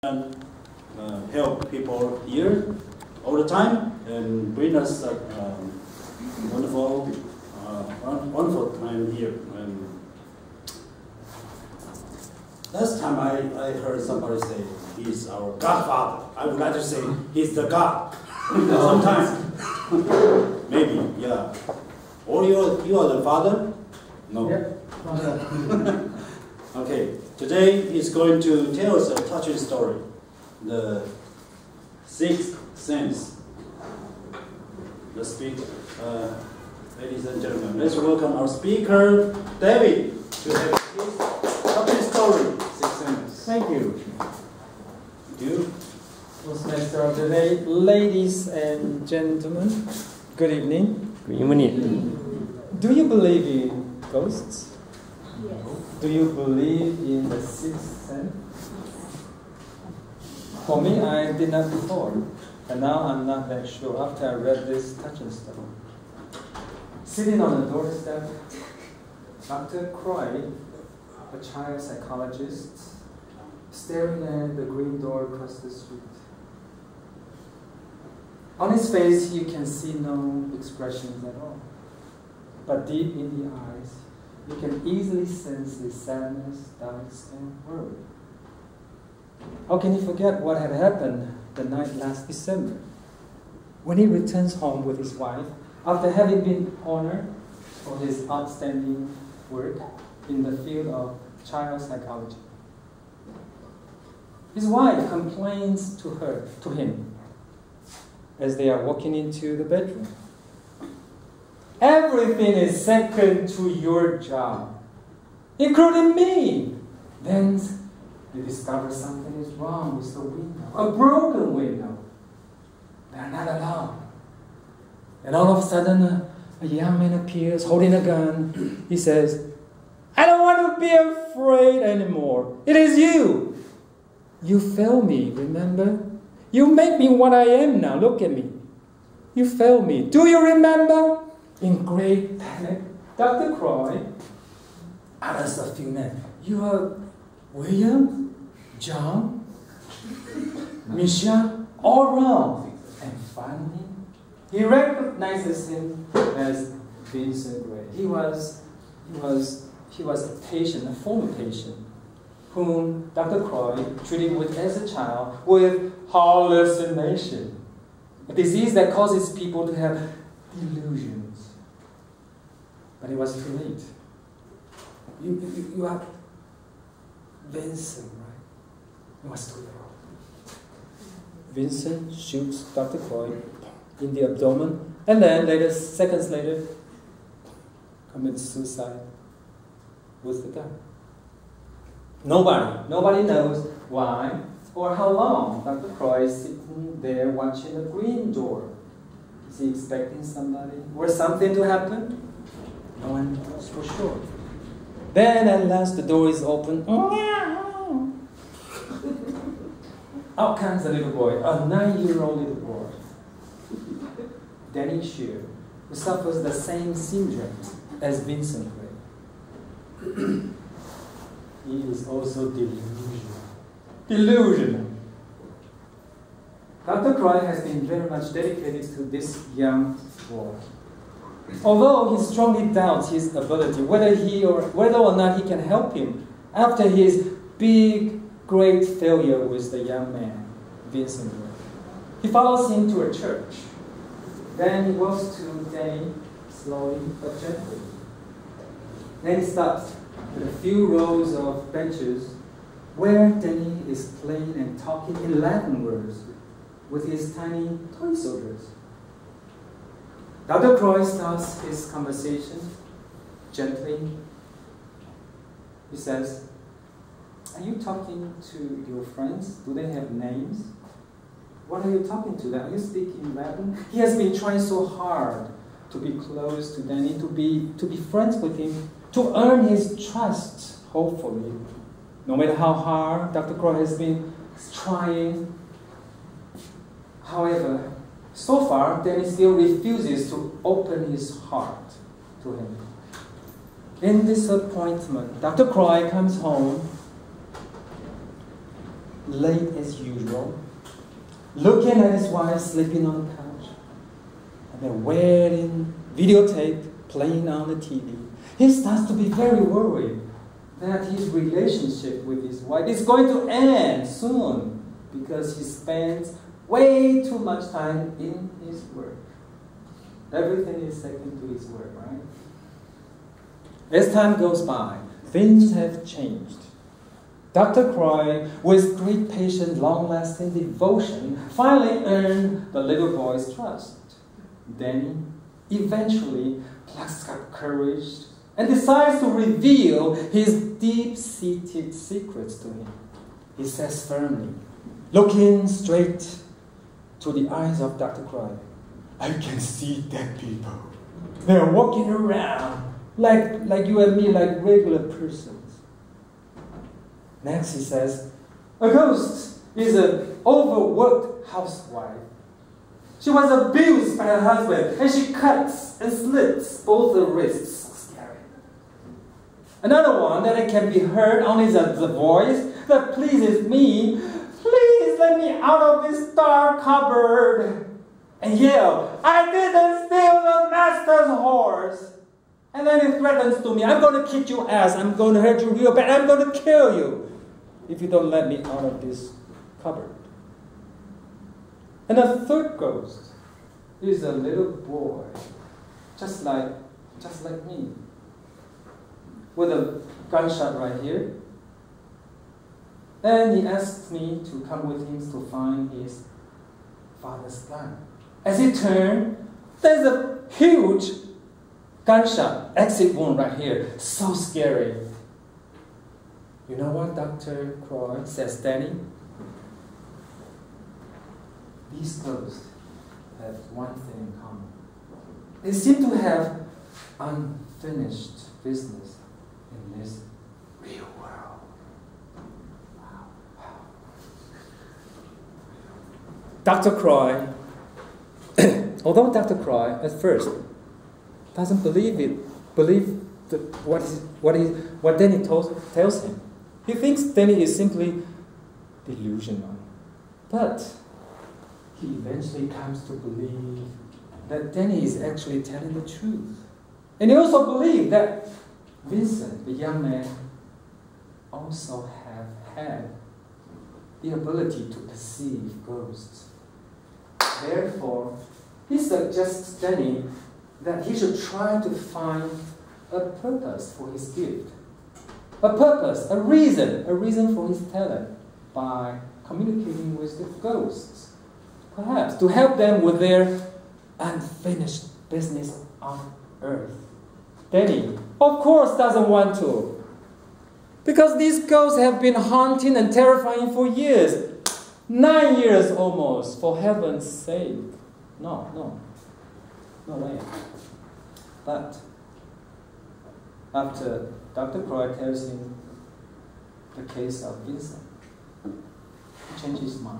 help people here all the time and bring us a wonderful time here. Last time I heard somebody say he's our Godfather. I would like to say he's the God. Sometimes, maybe, yeah. Or you are the father? No. Yep. Okay. Today he's going to tell us a touching story, the sixth sense. The speaker, ladies and gentlemen, let's welcome our speaker, David, to have his touching story, Sixth Sense. Thank you. Thank you. First semester of the day, ladies and gentlemen, good evening. Good evening. Do you believe in ghosts? Yes. Do you believe in the sixth sense? For me, I did not before, and now I'm not that sure after I read this touching story. Sitting on the doorstep, Dr. Croy, a child psychologist, staring at the green door across the street. On his face, you can see no expressions at all, but deep in the eyes, you can easily sense the sadness, doubts, and worry. How can he forget what had happened the night last December, when he returns home with his wife after having been honored for his outstanding work in the field of child psychology? His wife complains to him as they are walking into the bedroom. Everything is second to your job, including me. Then you discover something is wrong with the window, a broken window. They're not alone. And all of a sudden, a young man appears holding a gun. He says, "I don't want to be afraid anymore. It is you. You failed me, remember? You made me what I am now. Look at me. You failed me. Do you remember?" In great panic, Dr. Croy utters a few names. "You are William, John, Misha, all wrong." And finally, he recognizes him as Vincent Gray. He was a patient, a former patient, whom Dr. Croy treated with as a child with hallucination, a disease that causes people to have delusions. But it was too late. You are Vincent, right? It was too late. Vincent shoots Dr. Croy in the abdomen, and then seconds later, commits suicide with the gun. Nobody knows why or how long Dr. Croy is sitting there watching the green door. Is he expecting somebody or something to happen? No one knows for sure. Then at last the door is open. Out comes a little boy, a 9-year-old little boy, Danny Shear, who suffers the same syndrome as Vincent Gray. He is also delusional. Dr. Croy has been very much dedicated to this young boy. Although he strongly doubts his ability, whether or not he can help him after his big, great failure with the young man, Vincent Gray. He follows him to a church. Then he walks to Danny slowly but gently. Then he stops at a few rows of benches where Danny is playing and talking in Latin words with his tiny toy soldiers. Dr. Croy starts his conversation gently. He says, "Are you talking to your friends? Do they have names? What are you talking to them? Are you speaking Latin?" He has been trying so hard to be close to Danny, to be friends with him, to earn his trust, hopefully. No matter how hard Dr. Croy has been trying. However, so far, Danny still refuses to open his heart to him. In disappointment, Dr. Croy comes home late as usual, looking at his wife sleeping on the couch, and the wedding videotape playing on the TV. He starts to be very worried that his relationship with his wife is going to end soon because he spends way too much time in his work. Everything is second to his work, right? As time goes by, things have changed. Dr. Croy, with great patience, long-lasting devotion, finally earned the little boy's trust. Danny eventually plucks up courage and decides to reveal his deep-seated secrets to him. He says firmly, looking straight to the eyes of Dr. Croy, "I can see dead people. They're walking around like you and me, like regular persons." Next he says, "A ghost is an overworked housewife. She was abused by her husband, and she cuts and slits both her wrists." So scary. Another one that it can be heard only is the voice that pleases me. "Please let me out of this dark cupboard." And yell, "I didn't steal the master's horse." And then he threatens to me, "I'm going to kick your ass. I'm going to hurt you real bad. I'm going to kill you if you don't let me out of this cupboard." And the third ghost is a little boy, just like me, with a gunshot right here. And he asks me to come with him to find his father's gun. As he turned, there's a huge gunshot, exit wound right here. So scary. You know what Dr. Croy says, "Danny? These ghosts have one thing in common. They seem to have unfinished business in this real world." Wow. Dr. Croy, although Dr. Croy at first doesn't believe what Danny tells him. He thinks Danny is simply delusional. But he eventually comes to believe that Danny is actually telling the truth. And he also believes that Vincent, the young man, also have had the ability to perceive ghosts. Therefore, he suggests Danny that he should try to find a purpose for his gift. A purpose, a reason for his talent by communicating with the ghosts. Perhaps to help them with their unfinished business on earth. Danny, of course, doesn't want to. Because these ghosts have been haunting and terrifying for years. 9 years almost, for heaven's sake. No way. But after Dr. Croy tells him the case of Vincent, he changes his mind.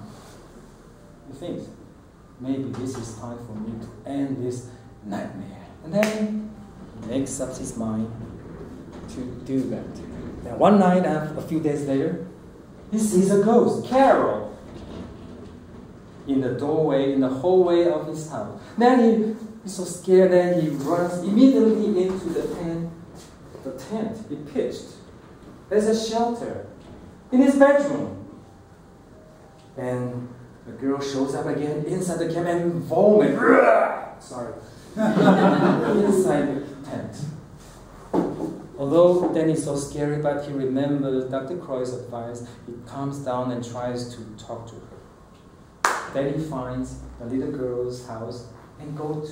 He thinks, maybe this is time for me to end this nightmare. And then he makes up his mind to do that. Then one night, a few days later, he sees a ghost, Carol, in the doorway, in the hallway of his house. Then he's so scared that he runs immediately into the tent he pitched. There's a shelter in his bedroom. And the girl shows up again inside the camp and vomits. Sorry. Inside the tent. Although Danny's so scary, but he remembers Dr. Croy's advice, he calms down and tries to talk to her. Danny finds the little girl's house and goes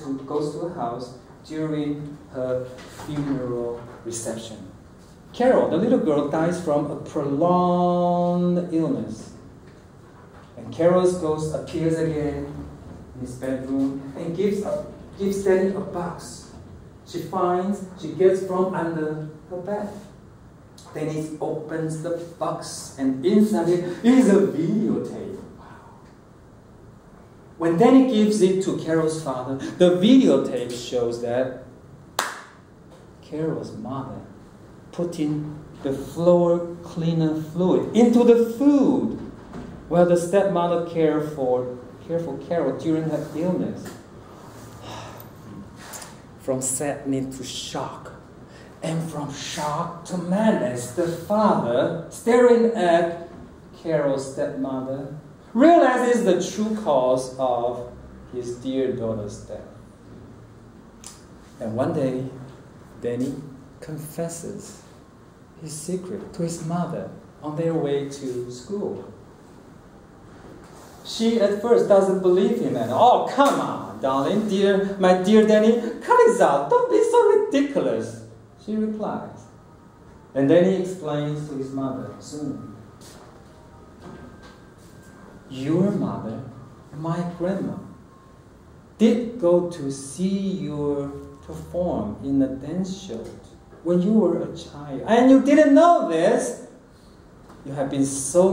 to her house during her funeral reception. Carol, the little girl, dies from a prolonged illness. And Carol's ghost appears again in his bedroom and gives Danny a box. She gets from under her bed. Then he opens the box and inside it is a videotape. When Danny gives it to Carol's father, the videotape shows that Carol's mother putting the floor cleaner fluid into the food Well, the stepmother cared for Carol during her illness. From sadness to shock, and from shock to madness, the father, staring at Carol's stepmother, realizes the true cause of his dear daughter's death. And one day, Danny confesses his secret to his mother on their way to school. She at first doesn't believe him and, "Oh, come on, darling, my dear Danny, cut it out, don't be so ridiculous," she replies. And then he explains to his mother soon. "Your mother, my grandma, did go to see you perform in a dance show when you were a child, and you didn't know this. You have been so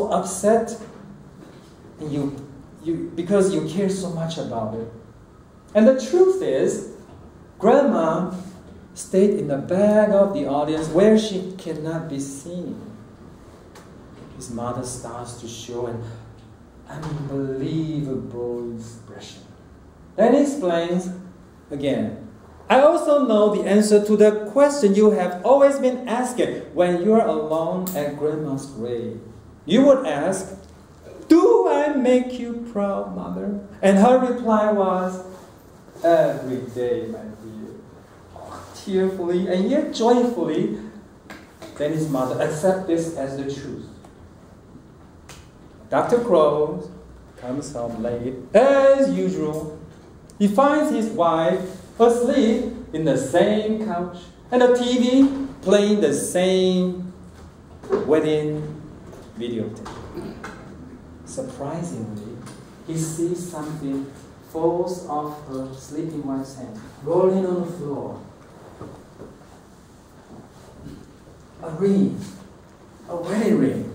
upset, and because you care so much about it. And the truth is, Grandma stayed in the back of the audience where she cannot be seen." His mother starts to show an unbelievable expression. Then he explains again, "I also know the answer to the question you have always been asking when you are alone at Grandma's grave. You would ask, 'Do I make you proud, Mother?' And her reply was, 'Every day, my dear.'" Tearfully and yet joyfully, then his mother accepts this as the truth. Dr. Crow comes home late, as usual. He finds his wife asleep in the same couch, and the TV playing the same wedding videotape. Surprisingly, he sees something falls off her sleeping wife's hand, rolling on the floor. A ring, a wedding ring.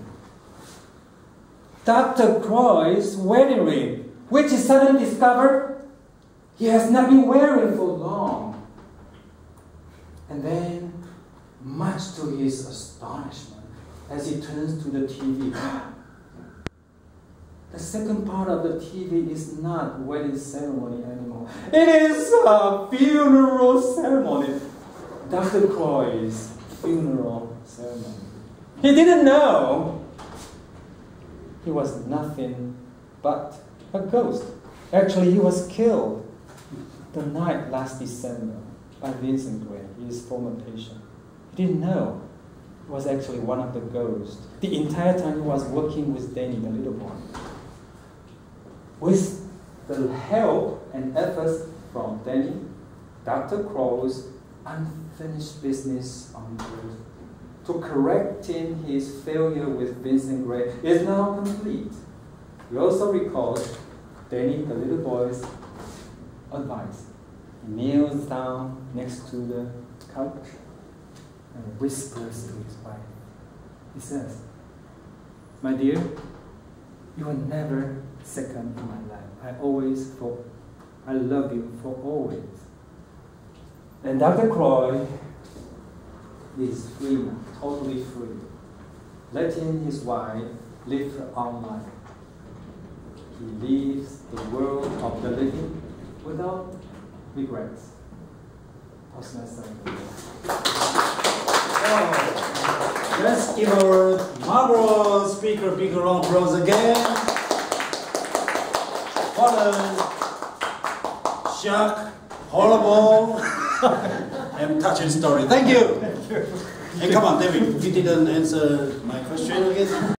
Dr. Croy's wedding ring, which he suddenly discovered he has not been wearing for long. And then, much to his astonishment, as he turns to the TV, the second part of the TV is not wedding ceremony anymore. It is a funeral ceremony. Dr. Croy's funeral ceremony. He didn't know he was nothing but a ghost. Actually, he was killed the night last December by Vincent Gray, his former patient. He didn't know he was actually one of the ghosts. The entire time he was working with Danny, the little boy. With the help and efforts from Danny, Dr. Crow's unfinished business on earth to correcting his failure with Vincent Gray is now complete. He also recalls Danny, the little boy's advice. He kneels down next to the couch and whispers to his wife. He says, "My dear, you were never second in my life. I love you for always." And Dr. Croy is free now, totally free, letting his wife live her own life. He leaves the world of the living without regrets. Let's give our marvelous speaker a big round of applause again. What a shock, horrible, and touching story. Thank you. Hey, come on, David. You didn't answer my question again.